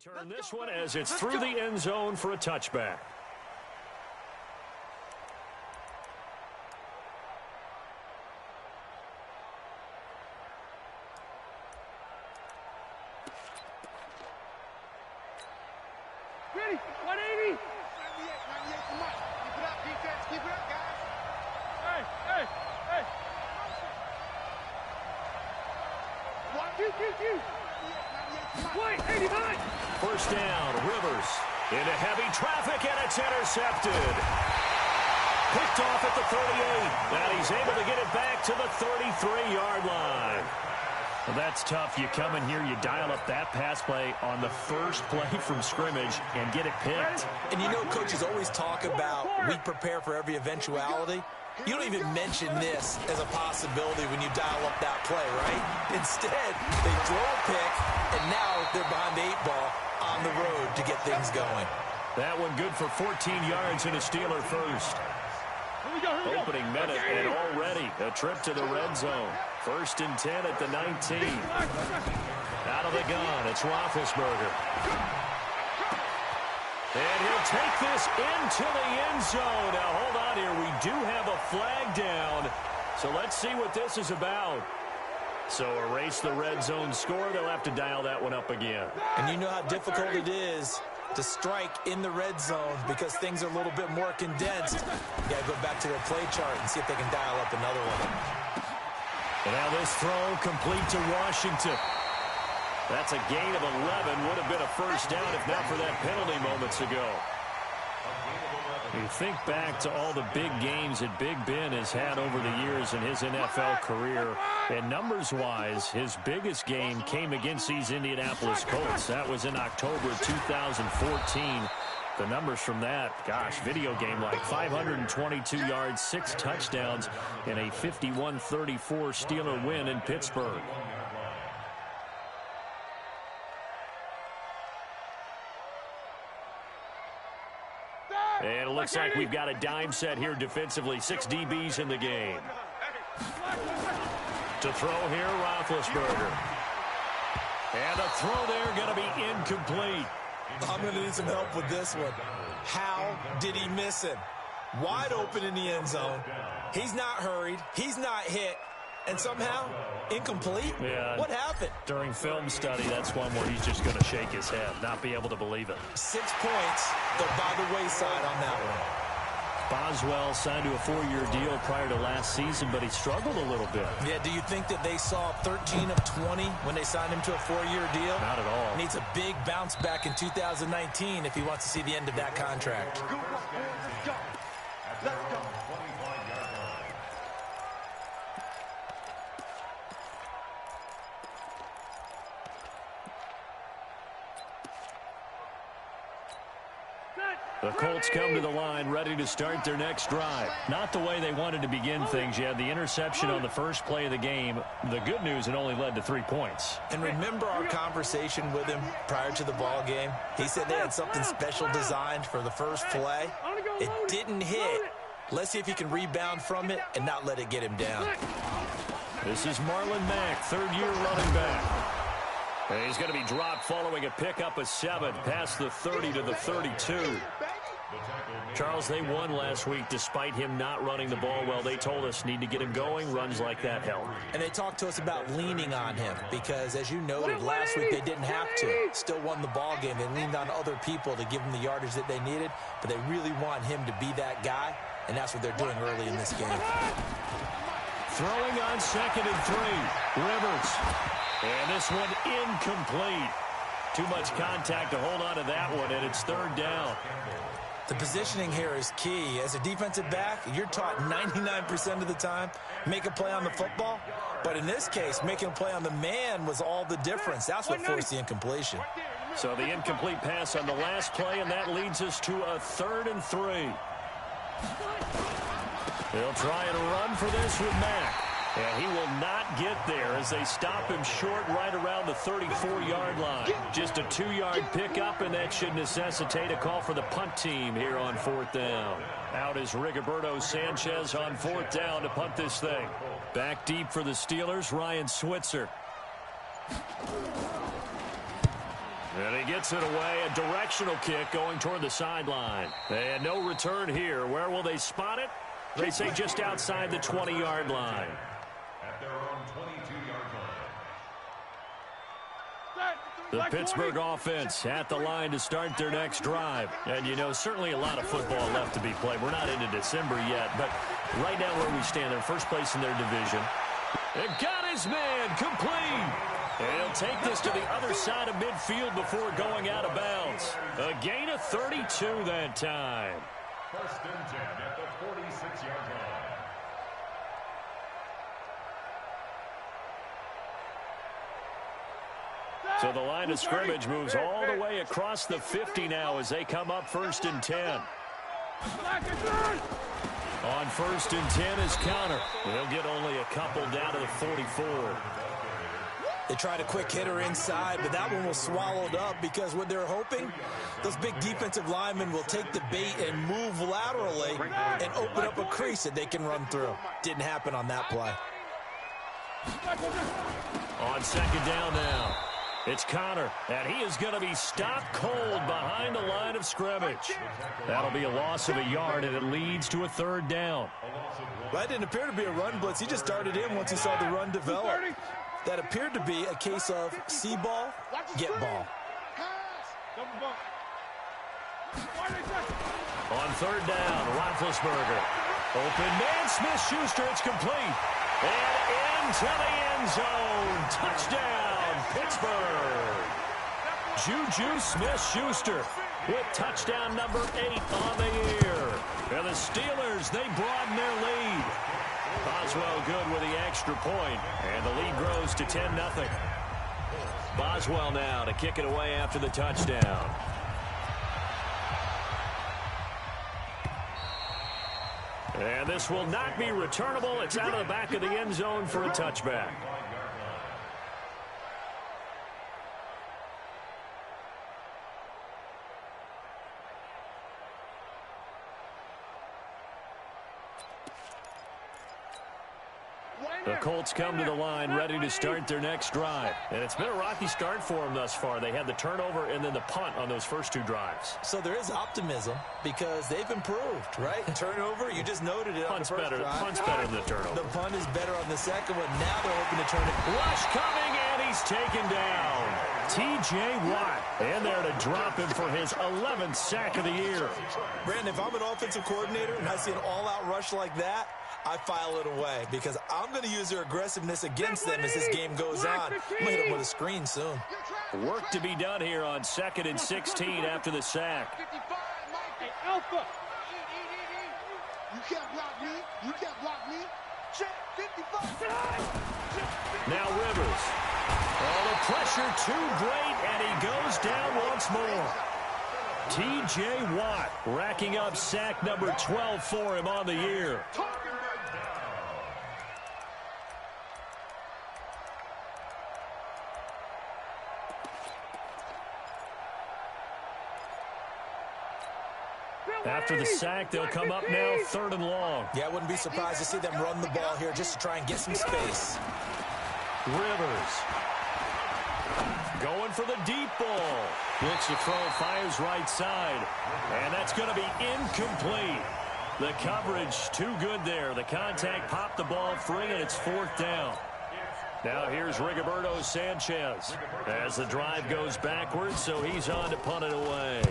Return this one as it's through the end zone for a touchback. Ready, 180. 98, come on. Keep it up, defense. Keep it up, guys. Hey. 1, 2. Wait, 89. First down, Rivers into heavy traffic, and it's intercepted. Picked off at the 38, and he's able to get it back to the 33-yard line. Well, that's tough. You come in here, you dial up that pass play on the first play from scrimmage and get it picked. And you know, coaches always talk about we prepare for every eventuality. You don't even mention this as a possibility when you dial up that play, right? Instead, they throw a pick, and now they're behind the 8-ball on the road to get things going. That one good for 14 yards and a Steeler first. Opening minute, and already a trip to the red zone. First and 10 at the 19. Out of the gun, it's Roethlisberger. And he'll take this into the end zone. Now, hold on here. We do have a flag down. So let's see what this is about. So erase the red zone score. They'll have to dial that one up again. And you know how difficult it is to strike in the red zone because things are a little bit more condensed. You got to go back to their play chart and see if they can dial up another one. And now this throw complete to Washington. That's a gain of 11. Would have been a first down if not for that penalty moments ago. You think back to all the big games that Big Ben has had over the years in his NFL career. And numbers-wise, his biggest game came against these Indianapolis Colts. That was in October of 2014. The numbers from that, gosh, video game like 522 yards, 6 touchdowns, and a 51-34 Steeler win in Pittsburgh. And it looks like we've got a dime set here defensively. 6 DBs in the game. To throw here, Roethlisberger. And a throw there going to be incomplete. I'm going to need some help with this one. How did he miss him? Wide open in the end zone. He's not hurried. He's not hit. And somehow, incomplete? Yeah. What happened? During film study, that's one where he's just going to shake his head, not be able to believe it. 6 points, go by the wayside on that one. Boswell signed to a 4-year deal prior to last season, but he struggled a little bit. Yeah, do you think that they saw 13 of 20 when they signed him to a 4-year deal? Not at all. Needs a big bounce back in 2019 if he wants to see the end of that contract. Let's go. The Colts come to the line ready to start their next drive. Not the way they wanted to begin things. You had the interception on the first play of the game. The good news, it only led to 3 points. And remember our conversation with him prior to the ball game? He said they had something special designed for the first play. It didn't hit. Let's see if he can rebound from it and not let it get him down. This is Marlon Mack, 3rd-year running back. And he's going to be dropped following a pickup of 7 past the 30 to the 32. Charles, they won last week despite him not running the ball well. They told us need to get him going. Runs like that help. And they talked to us about leaning on him because, as you noted, last week they didn't have to. Still won the ball game. They leaned on other people to give them the yardage that they needed, but they really want him to be that guy, and that's what they're doing early in this game. Throwing on 2nd and 3. Rivers. And this one incomplete. Too much contact to hold on to that one, and it's 3rd down. The positioning here is key. As a defensive back, you're taught 99% of the time, make a play on the football. But in this case, making a play on the man was all the difference. That's what forced the incompletion. So the incomplete pass on the last play, and that leads us to a 3rd and 3. They'll try and run for this with Mack. And he will not get there as they stop him short right around the 34-yard line. Just a 2-yard pickup, and that should necessitate a call for the punt team here on 4th down. Out is Rigoberto Sanchez on 4th down to punt this thing. Back deep for the Steelers, Ryan Switzer. And he gets it away. A directional kick going toward the sideline. And no return here. Where will they spot it? They say just outside the 20-yard line. At their own 22-yard line. The Pittsburgh offense at the line to start their next drive. And, you know, certainly a lot of football left to be played. We're not into December yet, but right now where we stand, they're first place in their division. And got his man complete. And he'll take this to the other side of midfield before going out of bounds. A gain of 32 that time. First and 10 at the 46-yard line. So the line of scrimmage moves all the way across the 50 now as they come up first and 10. On first and 10 is Connor. They'll get only a couple down to the 44. They tried a quick hitter inside, but that one was swallowed up because what they're hoping, those big defensive linemen will take the bait and move laterally and open up a crease that they can run through. Didn't happen on that play. On second down now, it's Connor, and he is going to be stopped cold behind the line of scrimmage. That'll be a loss of a yard, and it leads to a third down. That didn't appear to be a run blitz. He just started in once he saw the run develop. That appeared to be a case of see ball, get ball. On third down, Roethlisberger. Open man, Smith-Schuster, it's complete. And into the end zone. Touchdown, Pittsburgh. Juju Smith-Schuster with touchdown number 8 on the year. And the Steelers, they broaden their lead. Boswell good with the extra point, and the lead grows to 10-0. Boswell now to kick it away after the touchdown. And this will not be returnable. It's out of the back of the end zone for a touchback. The Colts come to the line ready to start their next drive. And it's been a rocky start for them thus far. They had the turnover and then the punt on those first 2 drives. So there is optimism because they've improved, right? Turnover, you just noted it on the first drive. Punt's better than the turnover. The punt is better on the second one. Now they're hoping to turn it. Rush coming, and he's taken down. T.J. Watt in there to drop him for his 11th sack of the year. Brandon, if I'm an offensive coordinator and I see an all-out rush like that, I file it away because I'm going to use their aggressiveness against them as this game goes on. I'm going to hit them with a screen soon. Work to be done here on 2nd and 16 after the sack. Hey, Alpha. You can't block me. You can't block me. Check 55. Now Rivers. Oh, the pressure too great, and he goes down once more. T.J. Watt racking up sack number 12 for him on the year. After the sack, they'll come up now 3rd and long. Yeah, I wouldn't be surprised to see them run the ball here just to try and get some space. Rivers going for the deep ball. Looks to throw, fires right side. And that's going to be incomplete. The coverage too good there. The contact popped the ball free, and it's 4th down. Now here's Rigoberto Sanchez as the drive goes backwards, so he's on to punt it away.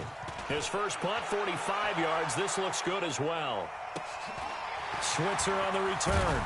His first punt, 45 yards. This looks good as well. Switzer on the return.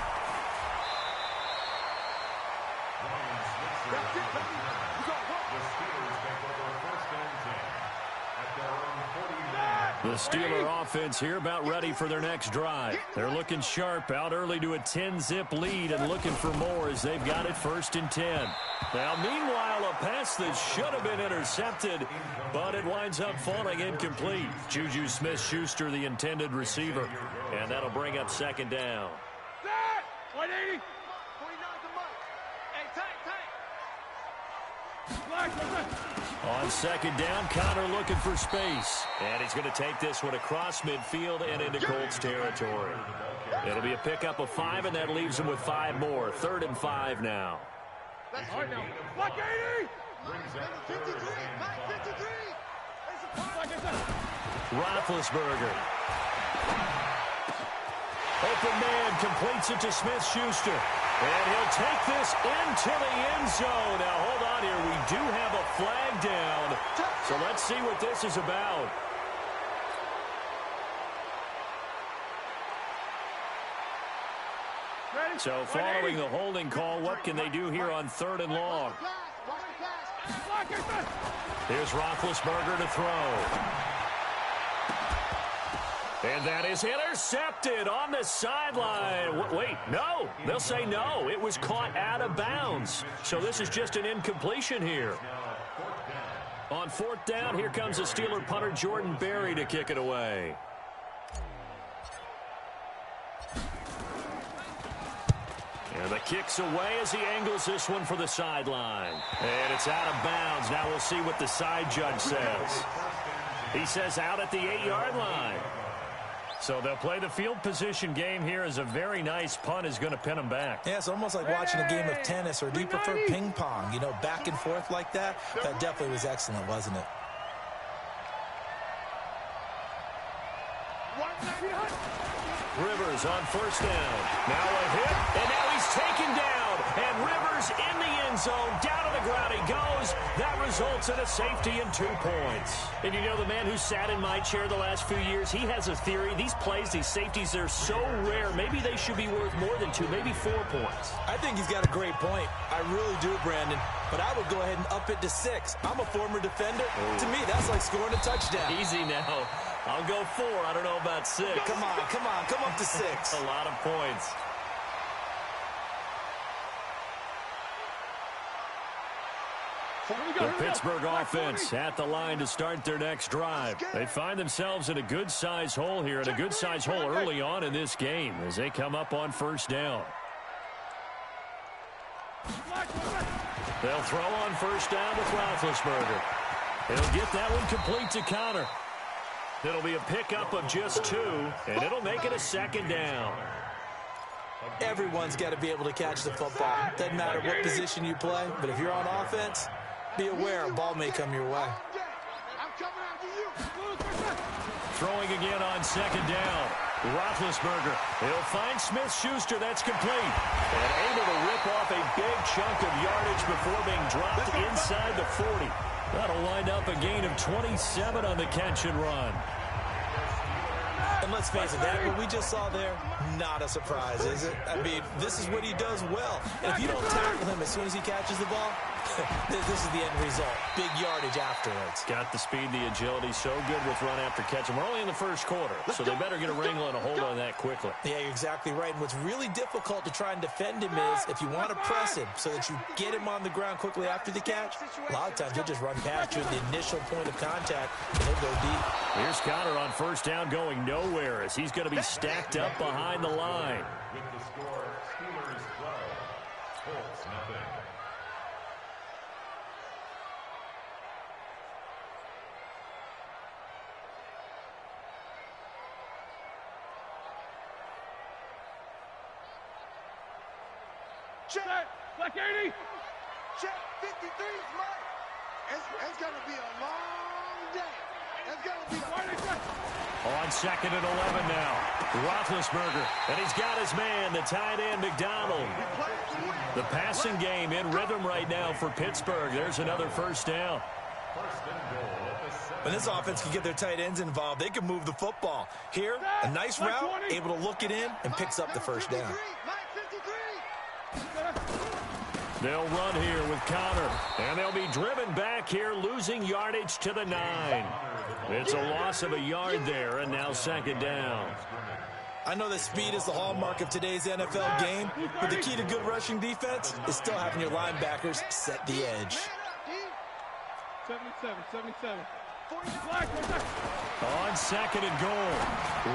The Steeler offense here about ready for their next drive. They're looking sharp, out early to a 10-zip lead and looking for more as they've got it 1st and 10. Now, meanwhile, a pass that should have been intercepted, but it winds up falling incomplete. Juju Smith-Schuster, the intended receiver, and that'll bring up 2nd down. 180. On 2nd down, Connor looking for space. And he's going to take this one across midfield and into Colts territory. It'll be a pickup of 5, and that leaves him with 5 more. 3rd and 5 now. All right, now. Block 80. Roethlisberger. Open man completes it to Smith-Schuster. And he'll take this into the end zone. Now, hold on here. We do have a flag down. So let's see what this is about. So following the holding call, what can they do here on 3rd and long? Here's Roethlisberger to throw. And that is intercepted on the sideline. Wait, no. They'll say no. It was caught out of bounds. So this is just an incompletion here. On 4th down, here comes the Steeler punter Jordan Berry to kick it away. And the kick's away as he angles this one for the sideline. And it's out of bounds. Now we'll see what the side judge says. He says out at the 8-yard line. So they'll play the field position game here as a very nice punt is going to pin them back. Yeah, it's almost like watching a game of tennis, or do you prefer ping pong? You know, back and forth like that? That definitely was excellent, wasn't it? Rivers on 1st down. Now a hit, and now he's taken down. And Rivers in the end zone. Down to the ground he goes. That results in a safety and 2 points. And you know, the man who sat in my chair the last few years, he has a theory. These plays, these safeties, they're so rare. Maybe they should be worth more than 2, maybe 4 points. I think he's got a great point. I really do, Brandon. But I would go ahead and up it to 6. I'm a former defender. To me, that's like scoring a touchdown. Easy now. I'll go 4. I don't know about 6. Come on. Come up to 6. A lot of points. The Pittsburgh offense at the line to start their next drive. They find themselves in a good-sized hole here, and a good-sized hole early on in this game as they come up on 1st down. They'll throw on 1st down with Roethlisberger. He'll get that one complete to Connor. It'll be a pickup of just 2, and it'll make it a 2nd down. Everyone's got to be able to catch the football. Doesn't matter what position you play, but if you're on offense, be aware a ball may come your way. Throwing again on 2nd down. Roethlisberger. He'll find Smith-Schuster. That's complete. And able to rip off a big chunk of yardage before being dropped inside the 40. That'll wind up a gain of 27 on the catch and run. And let's face it, that what we just saw there, not a surprise, is it? I mean, this is what he does well. And if you don't tackle him as soon as he catches the ball, this is the end result. Big yardage afterwards. Got the speed, the agility, so good with run after catch. And we're only in the 1st quarter, so they better get a wrangle and a hold on that quickly. Yeah, you're exactly right. And what's really difficult to try and defend him is if you want to press him so that you get him on the ground quickly after the catch, a lot of times he'll just run past you at the initial point of contact, and he'll go deep. Here's Connor on 1st down going nowhere as he's going to be stacked up behind the line. With the score, Steelers 12, Colts nothing. Check. Black 80. Check. 53 is mine. It's going to be a long day. It's going to be On 2nd and 11 now. Roethlisberger. And he's got his man, the tight end, McDonald. The passing game in rhythm right now for Pittsburgh. There's another 1st down. When this offense can get their tight ends involved, they can move the football. Here, a nice route, able to look it in, and picks up the 1st down. They'll run here with Connor, and they'll be driven back here, losing yardage to the 9. It's a loss of a yard there, and now 2nd down. I know that speed is the hallmark of today's NFL game, but the key to good rushing defense is still having your linebackers set the edge. 77. On 2nd and goal,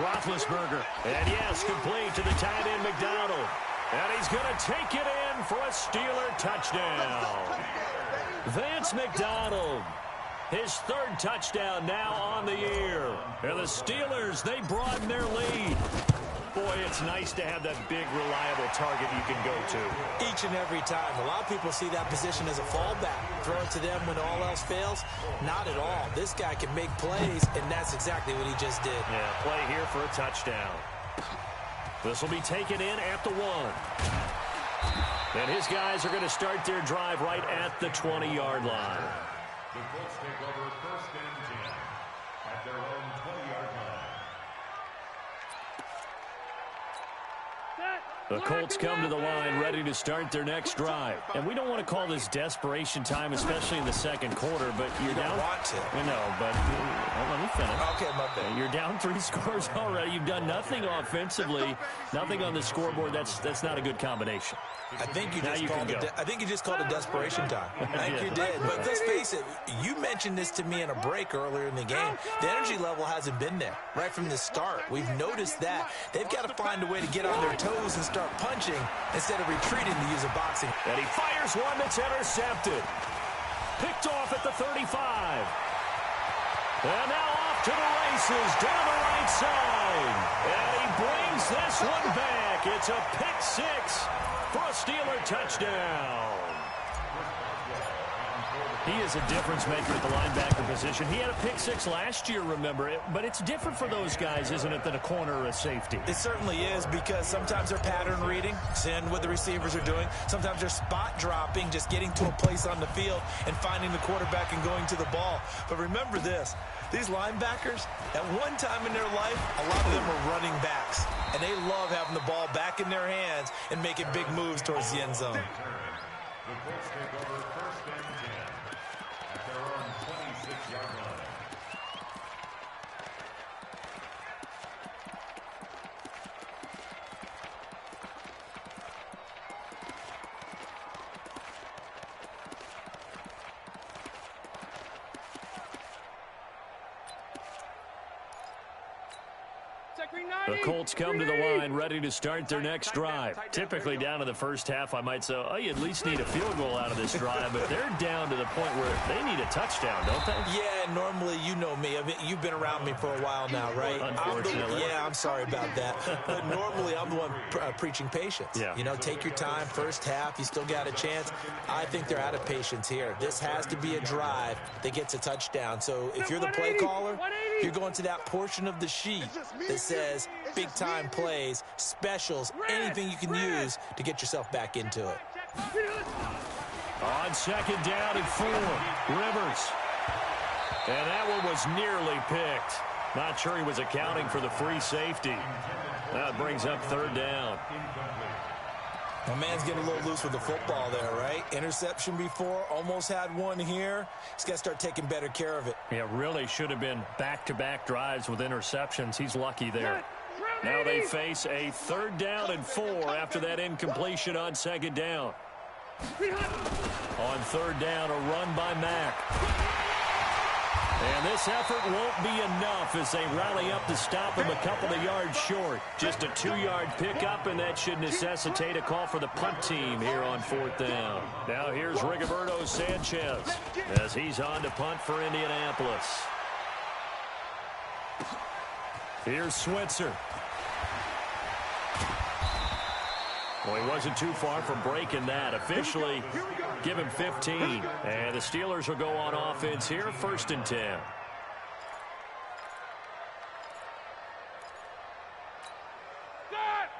Roethlisberger, and yes, complete to the tight end McDonald. And he's going to take it in for a Steeler touchdown. Vance McDonald, his 3rd touchdown now on the year. And the Steelers, they broaden their lead. boy, it's nice to have that big, reliable target you can go to. Each and every time. A lot of people see that position as a fallback. Throw it to them when all else fails. Not at all. This guy can make plays, and that's exactly what he just did. Yeah, play here for a touchdown. This will be taken in at the 1. And his guys are going to start their drive right at the 20-yard line. The Colts take over 1st and 10 at their own 20-yard line. The Colts come to the line ready to start their next drive. And we don't want to call this desperation time, especially in the second quarter, but you're You down. don't want to. I know, but let me finish. Okay, my bad. You're down 3 scores already. You've done nothing offensively, nothing on the scoreboard. That's not a good combination. I think you Now just you called can go. I think you just called it desperation time. I think you did. But let's face it, you mentioned this to me in a break earlier in the game. The energy level hasn't been there right from the start. We've noticed that. They've got to find a way to get on their toes and start punching instead of retreating to use a boxing. And he fires one that's intercepted. Picked off at the 35. And now off to the races down the right side. And he brings this one back. It's a pick 6 for a Steeler touchdown. He is a difference maker at the linebacker position. He had a pick 6 last year, remember it. But it's different for those guys, isn't it, than a corner or a safety? It certainly is, because sometimes they're pattern reading, seeing what the receivers are doing. Sometimes they're spot dropping, just getting to a place on the field and finding the quarterback and going to the ball. But remember this, these linebackers, at one time in their life, a lot of them are running backs. And they love having the ball back in their hands and making big moves towards the end zone. The Colts take over 1st and 10 at their own 26-yard line. The Colts come to the line ready to start their next drive. Typically down to the first half, I might say, oh, you at least need a field goal out of this drive, but they're down to the point where they need a touchdown, don't they? Yeah, normally, you know me. I mean, you've been around me for a while now, right? Unfortunately. I'm sorry about that. But normally, I'm the one preaching patience. Yeah. You know, take your time. First half, you still got a chance. I think they're out of patience here. This has to be a drive that gets a touchdown. So if you're the play caller, you're going to that portion of the sheet that says big-time plays, specials, anything you can use to get yourself back into it. On 2nd down and 4, Rivers. And that one was nearly picked. Not sure he was accounting for the free safety. That brings up 3rd down. My man's getting a little loose with the football there, right? Interception before, almost had one here. He's got to start taking better care of it. Yeah, really should have been back-to-back drives with interceptions. He's lucky there. Now they face a 3rd down and 4 after that incompletion on 2nd down. On 3rd down, a run by Mack. And this effort won't be enough as they rally up to stop him a couple of yards short. Just a 2-yard pickup, and that should necessitate a call for the punt team here on 4th down. Now here's Rigoberto Sanchez as he's on to punt for Indianapolis. Here's Switzer. Well, he wasn't too far from breaking that. Officially, give him 15. And the Steelers will go on offense here, 1st and 10.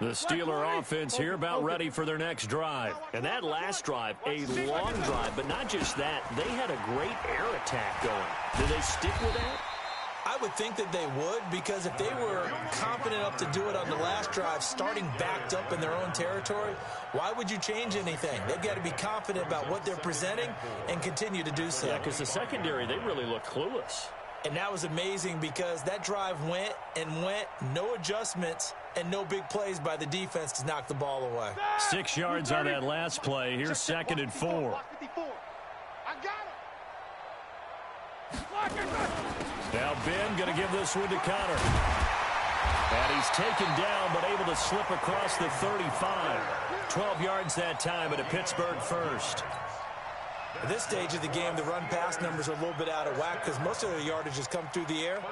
The Steeler offense here about ready for their next drive. And that last drive, a long drive, but not just that. They had a great air attack going. Do they stick with that? I would think that they would, because if they were confident enough to do it on the last drive, starting backed up in their own territory, why would you change anything? They've got to be confident about what they're presenting and continue to do so. Yeah, because the secondary, they really look clueless. And that was amazing because that drive went and went, no adjustments, and no big plays by the defense to knock the ball away. 6 yards on that last play. Here's 2nd and 4. I got him. Now Ben going to give this one to Connor. And he's taken down but able to slip across the 35. 12 yards that time at a Pittsburgh first. At this stage of the game, the run-pass numbers are a little bit out of whack because most of their yardage has come through the air.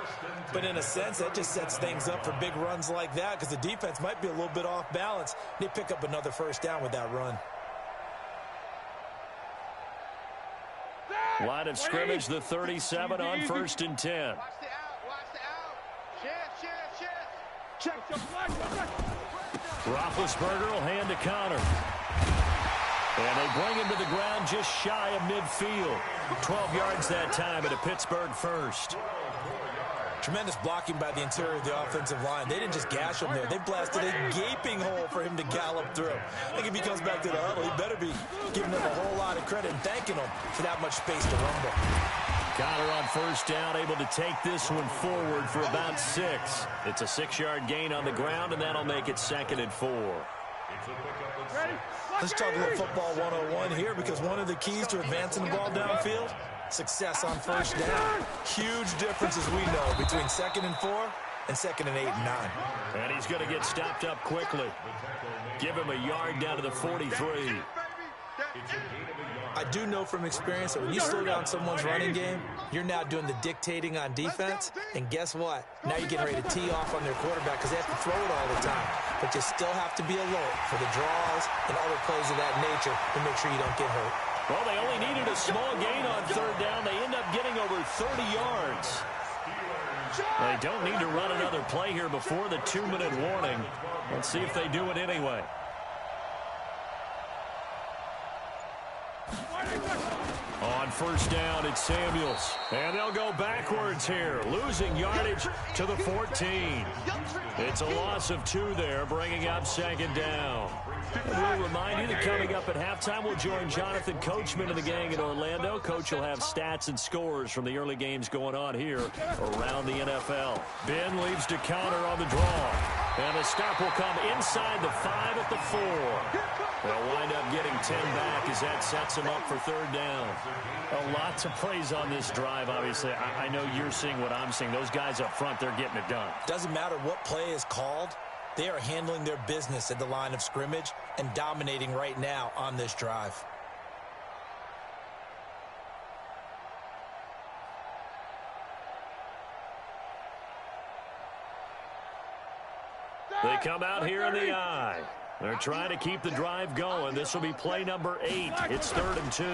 But in a sense, that just sets things up for big runs like that because the defense might be a little bit off balance. They pick up another first down with that run. Line of scrimmage, the 37 on 1st and 10. Watch the out. Watch the out. Check the flag. Roethlisberger will hand to Connor. And they bring him to the ground just shy of midfield. 12 yards that time at a Pittsburgh first. Tremendous blocking by the interior of the offensive line. They didn't just gash him there. They blasted a gaping hole for him to gallop through. I think if he comes back to the huddle, he better be giving them a whole lot of credit and thanking them for that much space to rumble. Connor on first down, able to take this one forward for about 6. It's a 6-yard gain on the ground, and that'll make it 2nd and 4. Let's talk a little football 101 here because one of the keys to advancing the ball downfield, success on first down. Huge difference, as we know, between 2nd and 4 and 2nd and 8 and 9. And he's going to get stopped up quickly. Give him a yard down to the 43. I do know from experience that when you slow down someone's running game, you're now doing the dictating on defense. And guess what? Now you're getting ready to tee off on their quarterback because they have to throw it all the time. But you still have to be alert for the draws and other plays of that nature to make sure you don't get hurt. Well, they only needed a small gain on 3rd down. They end up getting over 30 yards. They don't need to run another play here before the 2-minute warning. Let's see if they do it anyway. On first down, it's Samuels. And they'll go backwards here, losing yardage to the 14. It's a loss of 2 there, bringing up 2nd down. And we'll remind you that coming up at halftime, we'll join Jonathan Coachman and the gang in Orlando. Coach will have stats and scores from the early games going on here around the NFL. Ben leaves to counter on the draw. And the stop will come inside the 5 at the 4. They'll wind up getting 10 back as that sets them up for 3rd down. A lot to praise on this drive, obviously. I know you're seeing what I'm seeing. Those guys up front, they're getting it done. Doesn't matter what play is called. They are handling their business at the line of scrimmage and dominating right now on this drive. They come out here in the eye. They're trying to keep the drive going. This will be play number 8. It's 3rd and 2.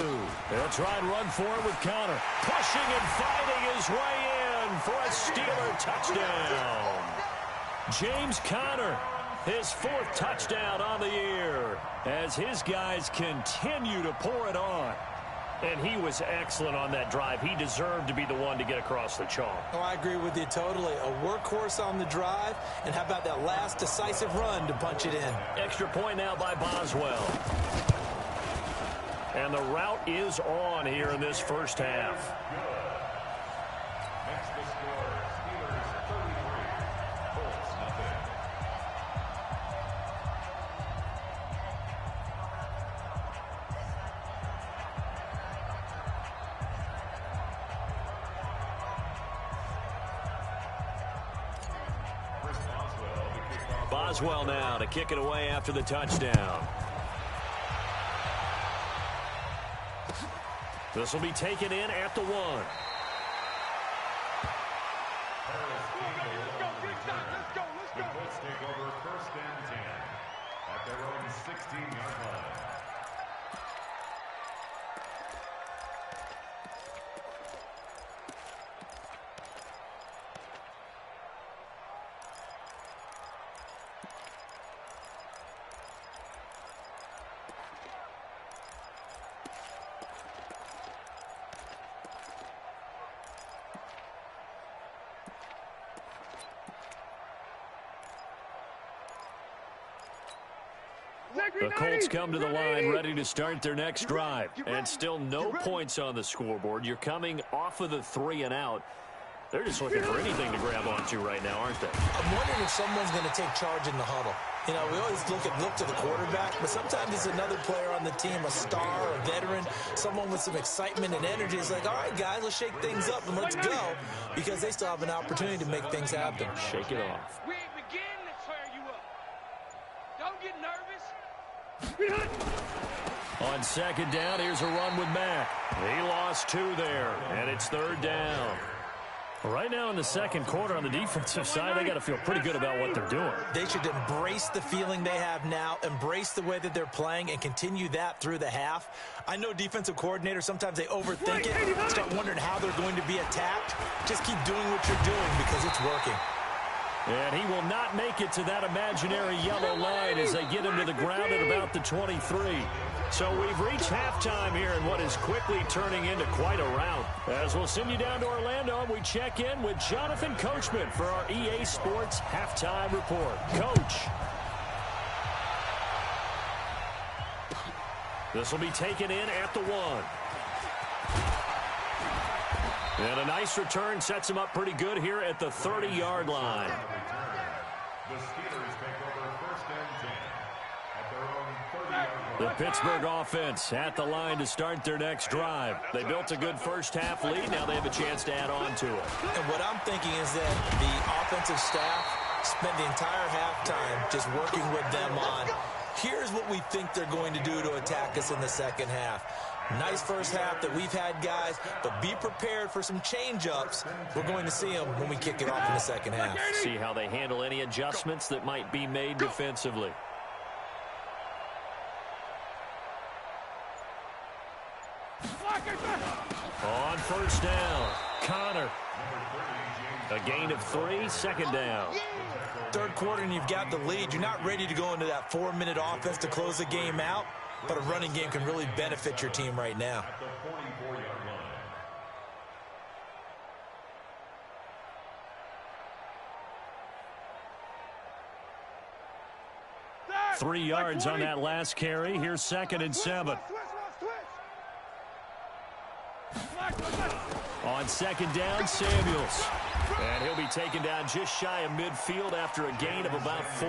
They'll try and run for it with Connor. Pushing and fighting his way in for a Steeler touchdown. James Conner, his 4th touchdown on the year as his guys continue to pour it on. And he was excellent on that drive. He deserved to be the one to get across the chalk. Oh, I agree with you totally. A workhorse on the drive, and how about that last decisive run to punch it in? Extra point now by Boswell. And the route is on here in this first half. Next the score, Steelers 33, Colts nothing. Boswell now to kick it away after the touchdown. This will be taken in at the 1. The Colts take over 1st and 10 at their own 16-yard line. The Colts come to the line ready to start their next drive. And still no points on the scoreboard. You're coming off of the 3 and out. They're just looking for anything to grab onto right now, aren't they? I'm wondering if someone's going to take charge in the huddle. You know, we always look to the quarterback, but sometimes it's another player on the team, a star, a veteran, someone with some excitement and energy. It's like, all right, guys, let's shake things up and let's go, because they still have an opportunity to make things happen. Shake it off. We ain't beginning to tear you up. Don't get nervous. On second down, here's a run with Mack. He lost 2 there, and it's 3rd down. Right now in the second quarter on the defensive side, they got to feel pretty good about what they're doing. They should embrace the feeling they have now, embrace the way that they're playing, and continue that through the half. I know defensive coordinators, sometimes they overthink it, start wondering how they're going to be attacked. Just keep doing what you're doing because it's working. And he will not make it to that imaginary yellow line as they get him to the ground at about the 23. So we've reached halftime here in what is quickly turning into quite a rout. As we'll send you down to Orlando, we check in with Jonathan Coachman for our EA Sports Halftime Report. Coach. This will be taken in at the 1. And a nice return sets him up pretty good here at the 30-yard line. The Steelers take over 1st and 10 at their own 30-yard line. The Pittsburgh offense at the line to start their next drive. They built a good first-half lead. Now they have a chance to add on to it. And what I'm thinking is that the offensive staff spent the entire halftime just working with them on, here's what we think they're going to do to attack us in the second half. Nice first half that we've had, guys, but be prepared for some change-ups. We're going to see them when we kick it off in the second half. See how they handle any adjustments that might be made defensively. On 1st down, Connor. A gain of 3, 2nd down. Third quarter and you've got the lead. You're not ready to go into that 4-minute offense to close the game out. But a running game can really benefit your team right now. At the 44-yard line. 3 yards on that last carry. Here's 2nd and 7. On 2nd down, Samuels. And he'll be taken down just shy of midfield after a gain of about 4.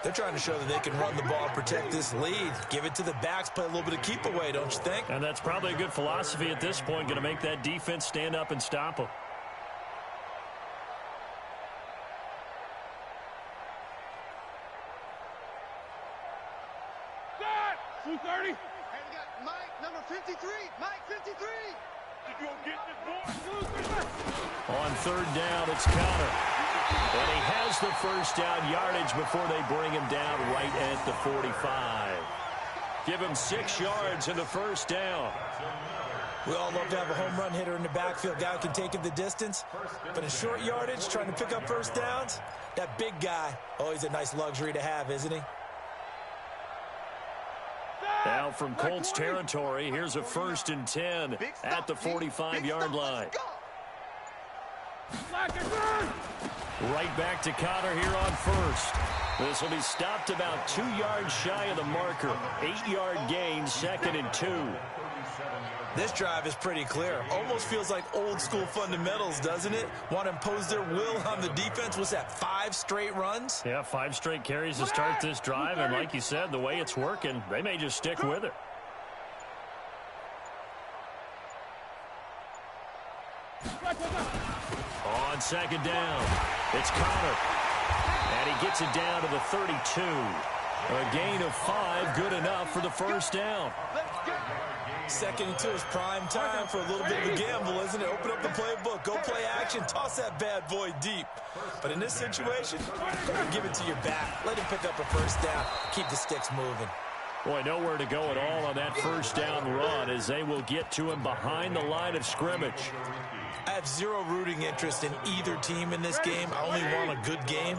They're trying to show that they can run the ball and protect this lead. Give it to the backs, play a little bit of keep away, don't you think? And that's probably a good philosophy at this point, going to make that defense stand up and stop them. Hey, we got Mike, number 53. Mike, 53. On 3rd down, it's Connor. And he has the first down yardage before they bring him down right at the 45. Give him 6 yards in the first down. We all love to have a home run hitter in the backfield. Guy who can take it the distance. But in short yardage, trying to pick up first downs, that big guy, always a nice luxury to have, isn't he? Now from Colts territory, here's a 1st and 10 at the 45-yard line. Right back to Connor here on 1st. This will be stopped about 2 yards shy of the marker. 8-yard gain, 2nd and 2. This drive is pretty clear. Almost feels like old school fundamentals, doesn't it? Want to impose their will on the defense. What's that, 5 straight runs? Yeah, 5 straight carries to start this drive. And like you said, the way it's working, they may just stick with it. On 2nd down, it's Connor. And he gets it down to the 32. A gain of 5, good enough for the first down. 2nd and 2 is prime time for a little bit of a gamble, isn't it? Open up the playbook, go play action, toss that bad boy deep. But in this situation, go ahead and give it to your back. Let him pick up a first down. Keep the sticks moving. Boy, nowhere to go at all on that first down run as they will get to him behind the line of scrimmage. I have zero rooting interest in either team in this game. I only want a good game.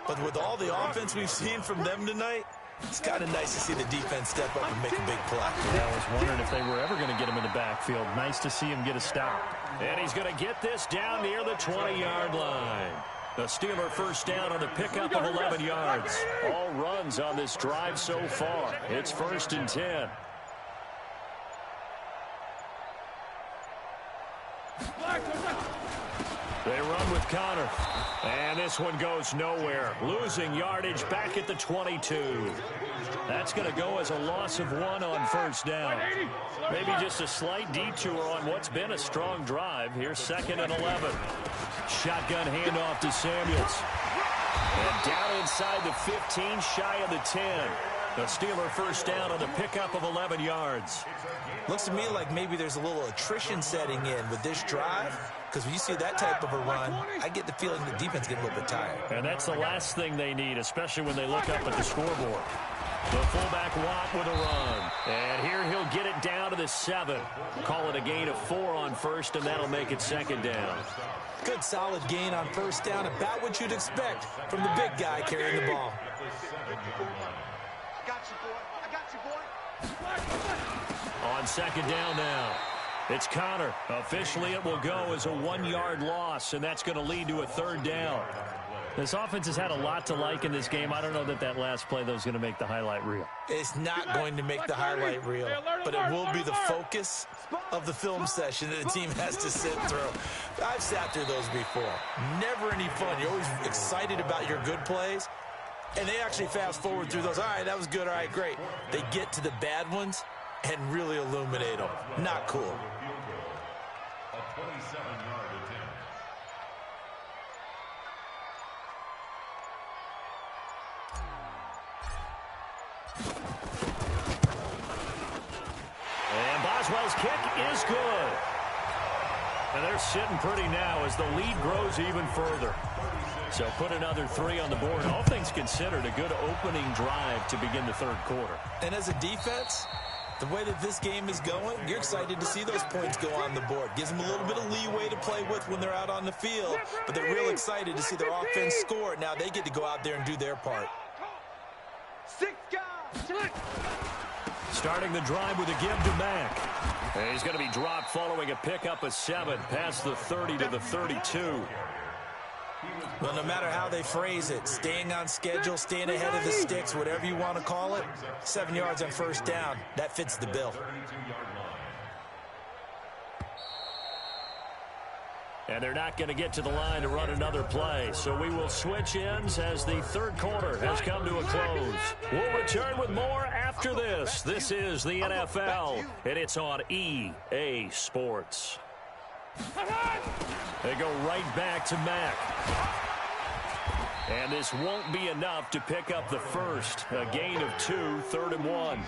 But with all the offense we've seen from them tonight, it's kind of nice to see the defense step up and make a big play. Yeah, I was wondering if they were ever going to get him in the backfield. Nice to see him get a stop. And he's going to get this down near the 20-yard line. The Steeler first down on the pickup of 11 yards. All runs on this drive so far. It's 1st and 10. They run with Connor. And this one goes nowhere. Losing yardage back at the 22. That's going to go as a loss of 1 on first down. Maybe just a slight detour on what's been a strong drive. Here's 2nd and 11. Shotgun handoff to Samuels. And down inside the 15, shy of the 10. The Steeler first down on the pickup of 11 yards. Looks to me like maybe there's a little attrition setting in with this drive, because when you see that type of a run, I get the feeling the defense gets a little bit tired. And that's the last thing they need, especially when they look up at the scoreboard. The fullback Watt with a run. And here he'll get it down to the 7. Call it a gain of 4 on first, and that'll make it second down. Good solid gain on first down, about what you'd expect from the big guy carrying the ball. I got you, boy. I got you, boy. On second down now, it's Connor. Officially, it will go as a 1-yard loss, and that's going to lead to a third down. This offense has had a lot to like in this game. I don't know that last play, though, is going to make the highlight reel. It's not going to make the highlight reel, but it will be the focus of the film session that the team has to sit through. I've sat through those before. Never any fun. You're always excited about your good plays, and they actually fast forward through those. All right, that was good. All right, great. They get to the bad ones and really illuminate them. Not cool. A 27-yard attempt. And Boswell's kick is good. And they're sitting pretty now as the lead grows even further. So put another 3 on the board. All things considered, a good opening drive to begin the third quarter. And as a defense, the way that this game is going, you're excited to see those points go on the board. Gives them a little bit of leeway to play with when they're out on the field, but they're real excited to see their offense score. Now they get to go out there and do their part. 6 guys. Starting the drive with a give to Mack. And he's going to be dropped following a pickup of 7 past the 30 to the 32. Well, no matter how they phrase it, staying on schedule, staying ahead of the sticks, whatever you want to call it, 7 yards on first down, that fits the bill. And they're not going to get to the line to run another play. So we will switch ends as the third quarter has come to a close. We'll return with more after this. This is the NFL, and it's on EA Sports. They go right back to Mack. And this won't be enough to pick up the first. A gain of 2, 3rd and 1.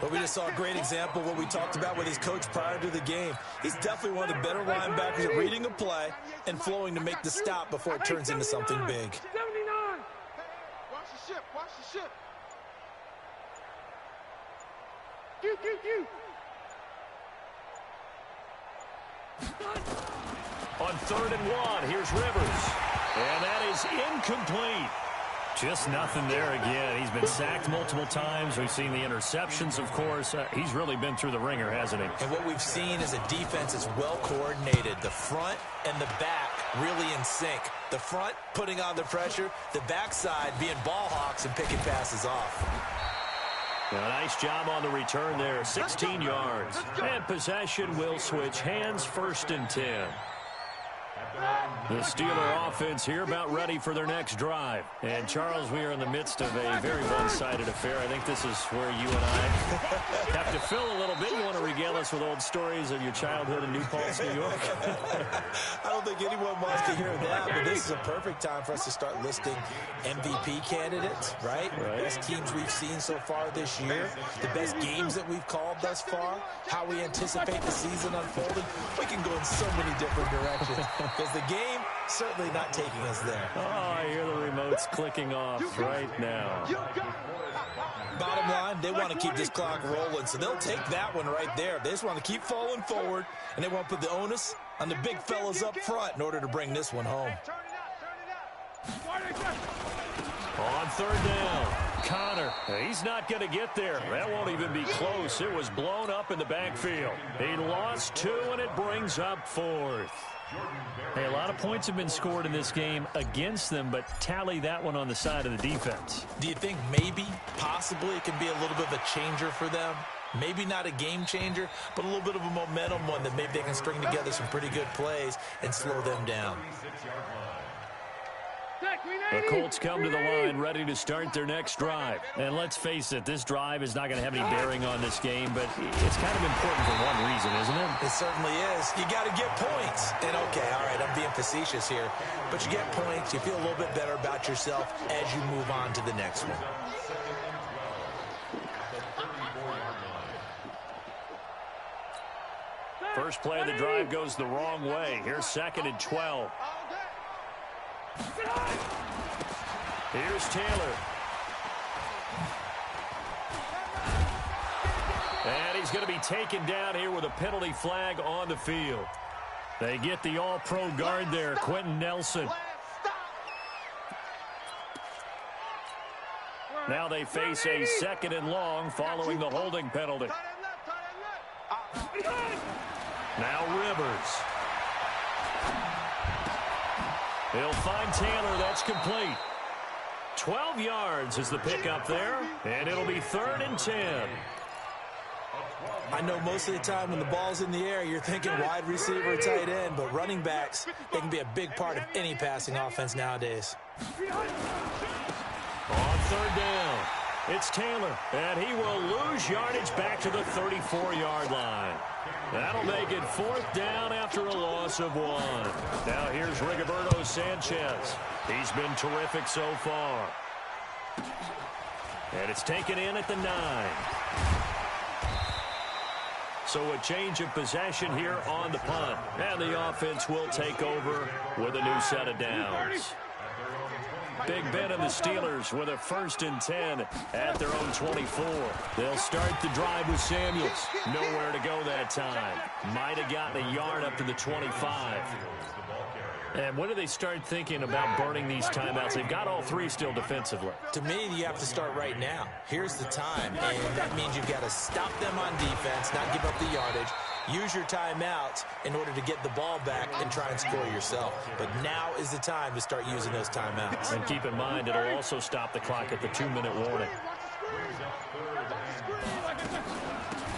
But we just saw a great example of what we talked about with his coach prior to the game. He's definitely one of the better linebackers at reading a play and flowing to make the stop before it turns into something big. 79. Watch the ship. Watch the ship. On 3rd and 1, here's Rivers. And that is incomplete. Just nothing there again. He's been sacked multiple times. We've seen the interceptions, of course. He's really been through the ringer, hasn't he? And what we've seen is a defense that's well coordinated. The front and the back really in sync. The front putting on the pressure, the backside being ball hawks and picking passes off. A nice job on the return there, 16 yards. And possession will switch hands, 1st and 10. The Steeler offense here about ready for their next drive. And, Charles, we are in the midst of a very one-sided affair. I think this is where you and I have to fill a little bit. You want to regale us with old stories of your childhood in New Paltz, New York? I don't think anyone wants to hear that, but this is a perfect time for us to start listing MVP candidates, right? Best teams we've seen so far this year, the best games that we've called thus far, how we anticipate the season unfolding. We can go in so many different directions because the game certainly not taking us there. Oh, I hear the remotes clicking off right now. Bottom line, they want to keep this clock rolling, so they'll take that one right there. They just want to keep falling forward, and they want to put the onus on the big fellas up front in order to bring this one home. On 3rd down, Connor. He's not going to get there. That won't even be close. It was blown up in the backfield. He lost 2, and it brings up 4th. Hey, a lot of points have been scored in this game against them, but tally that one on the side of the defense. Do you think maybe, possibly, it can be a little bit of a changer for them? Maybe not a game changer, but a little bit of a momentum one that maybe they can string together some pretty good plays and slow them down. The Colts come to the line ready to start their next drive. And let's face it, this drive is not going to have any bearing on this game, but it's kind of important for one reason, isn't it? It certainly is. You got to get points. And okay, all right, I'm being facetious here, but you get points, you feel a little bit better about yourself as you move on to the next one. first play of the drive goes the wrong way. Here's 2nd and 12. Here's Taylor. And he's going to be taken down here with a penalty flag on the field. They get the all-pro guard there, Quentin Nelson. Now they face a 2nd and long following the holding penalty. Now Rivers. He'll find Taylor. That's complete. 12 yards is the pickup there, and it'll be 3rd and 10. I know most of the time when the ball's in the air, you're thinking wide receiver, tight end, but running backs, they can be a big part of any passing offense nowadays. On 3rd down, it's Taylor, and he will lose yardage back to the 34-yard line. That'll make it 4th down after a loss of 1. Now here's Rigoberto Sanchez. He's been terrific so far. And it's taken in at the 9. So a change of possession here on the punt. And the offense will take over with a new set of downs. Big Ben and the Steelers with a 1st and 10 at their own 24. They'll start the drive with Samuels. Nowhere to go that time. Might have gotten a yard up to the 25. And when do they start thinking about burning these timeouts? They've got all 3 still defensively. To me, you have to start right now. Here's the time, and that means you've got to stop them on defense, not give up the yardage. Use your timeouts in order to get the ball back and try and score yourself. But now is the time to start using those timeouts. And keep in mind, it'll also stop the clock at the 2-minute warning.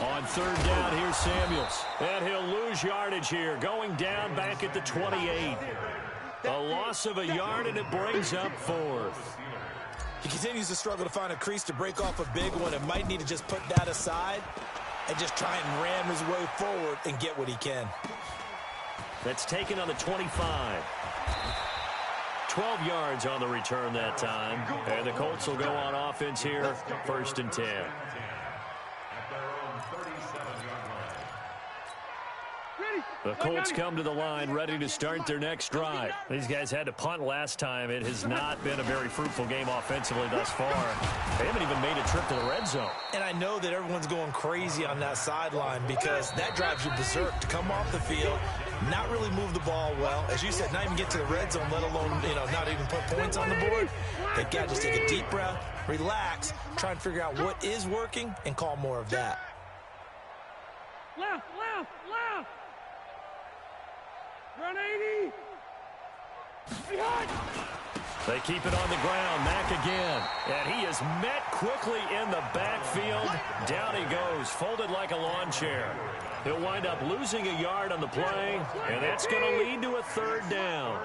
On 3rd down, here's Samuels. And he'll lose yardage here, going down back at the 28. A loss of a yard, and it brings up 4th. He continues to struggle to find a crease to break off a big one and might need to just put that aside and just try and ram his way forward and get what he can. That's taken on the 25. 12 yards on the return that time. And the Colts will go on offense here, 1st and 10. The Colts come to the line ready to start their next drive. These guys had to punt last time. It has not been a very fruitful game offensively thus far. They haven't even made a trip to the red zone. And I know that everyone's going crazy on that sideline because that drives you berserk to come off the field, not really move the ball well. As you said, not even get to the red zone, let alone, not even put points on the board. They got to just take a deep breath, relax, try and figure out what is working and call more of that. Left. Run 80. They keep it on the ground. Mack again. And he is met quickly in the backfield. Down he goes, folded like a lawn chair. He'll wind up losing a yard on the play, and that's going to lead to a 3rd down.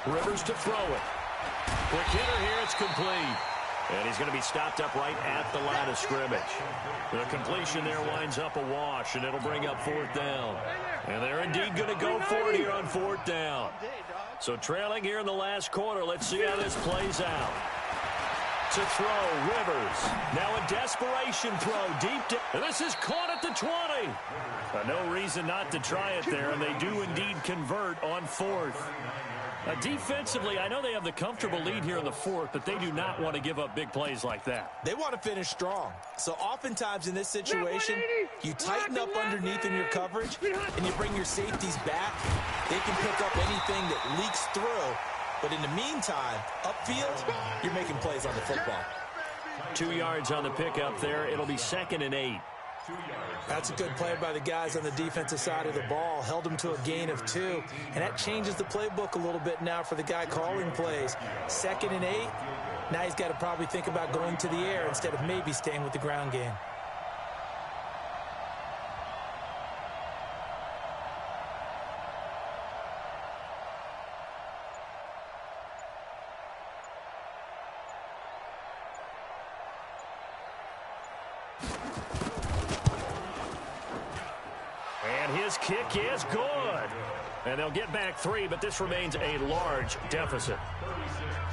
Rivers to throw it. Quick hitter here, it's complete. And he's going to be stopped up right at the line of scrimmage. The completion there winds up a wash, and it'll bring up 4th down. And they're indeed going to go for it here on 4th down. So trailing here in the last quarter, let's see how this plays out. To throw, Rivers. Now a desperation throw deep down. And this is caught at the 20. No reason not to try it there, and they do indeed convert on 4th. Defensively, I know they have the comfortable lead here in the 4th, but they do not want to give up big plays like that. They want to finish strong. So oftentimes in this situation, you tighten up underneath in your coverage, and you bring your safeties back. They can pick up anything that leaks through. But in the meantime, upfield, you're making plays on the football. 2 yards on the pickup there. It'll be 2nd and 8. That's a good play by the guys on the defensive side of the ball. Held them to a gain of 2. And that changes the playbook a little bit now for the guy calling plays. 2nd and 8. Now he's got to probably think about going to the air instead of maybe staying with the ground game. His kick is good. And they'll get back 3, but this remains a large deficit.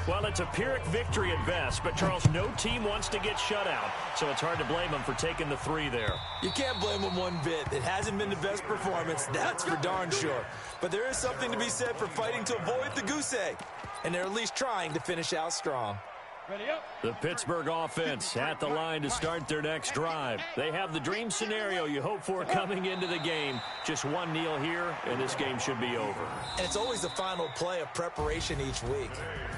Well, it's a Pyrrhic victory at best, but, Charles, no team wants to get shut out, so it's hard to blame them for taking the 3 there. You can't blame them one bit. It hasn't been the best performance, that's for darn sure. But there is something to be said for fighting to avoid the goose egg, and they're at least trying to finish out strong. Ready up. The Pittsburgh offense at the line to start their next drive. They have the dream scenario you hope for coming into the game. Just one kneel here, and this game should be over. And it's always the final play of preparation each week.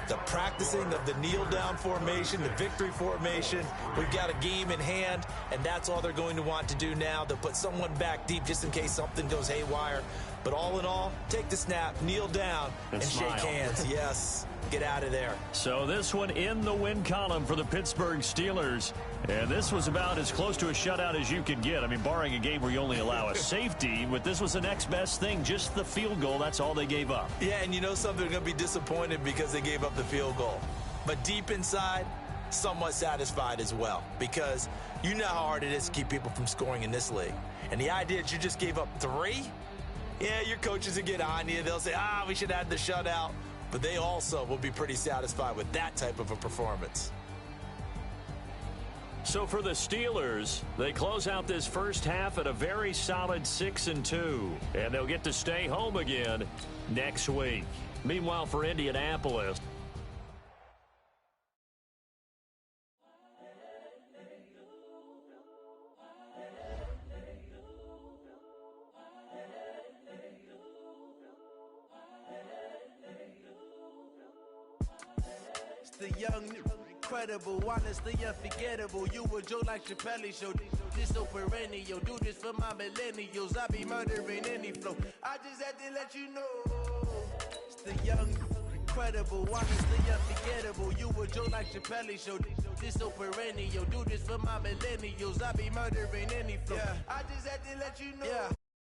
The practicing of the kneel-down formation, the victory formation. We've got a game in hand, and that's all they're going to want to do now. They'll put someone back deep just in case something goes haywire. But all in all, take the snap, kneel down, and shake hands. Yes. Get out of there. So this one in the win column for the Pittsburgh Steelers. And this was about as close to a shutout as you could get. I mean, barring a game where you only allow a safety, but this was the next best thing, just the field goal. That's all they gave up. Yeah, and you know something, they're going to be disappointed because they gave up the field goal. But deep inside, somewhat satisfied as well, because you know how hard it is to keep people from scoring in this league. And the idea that you just gave up 3, yeah, your coaches will get on you. They'll say, we should have the shutout. But they also will be pretty satisfied with that type of a performance. So for the Steelers, they close out this first half at a very solid 6-2. And they'll get to stay home again next week. Meanwhile, for Indianapolis, The young, incredible, honestly unforgettable. You a joke like Chappelle show. This so perennial. Do this for my millennials. I be murdering any flow. I just had to let you know. It's the young, incredible, honestly unforgettable. You a joke like Chappelle show. This so perennial. Do this for my millennials. I be murdering any flow. I just had to let you know.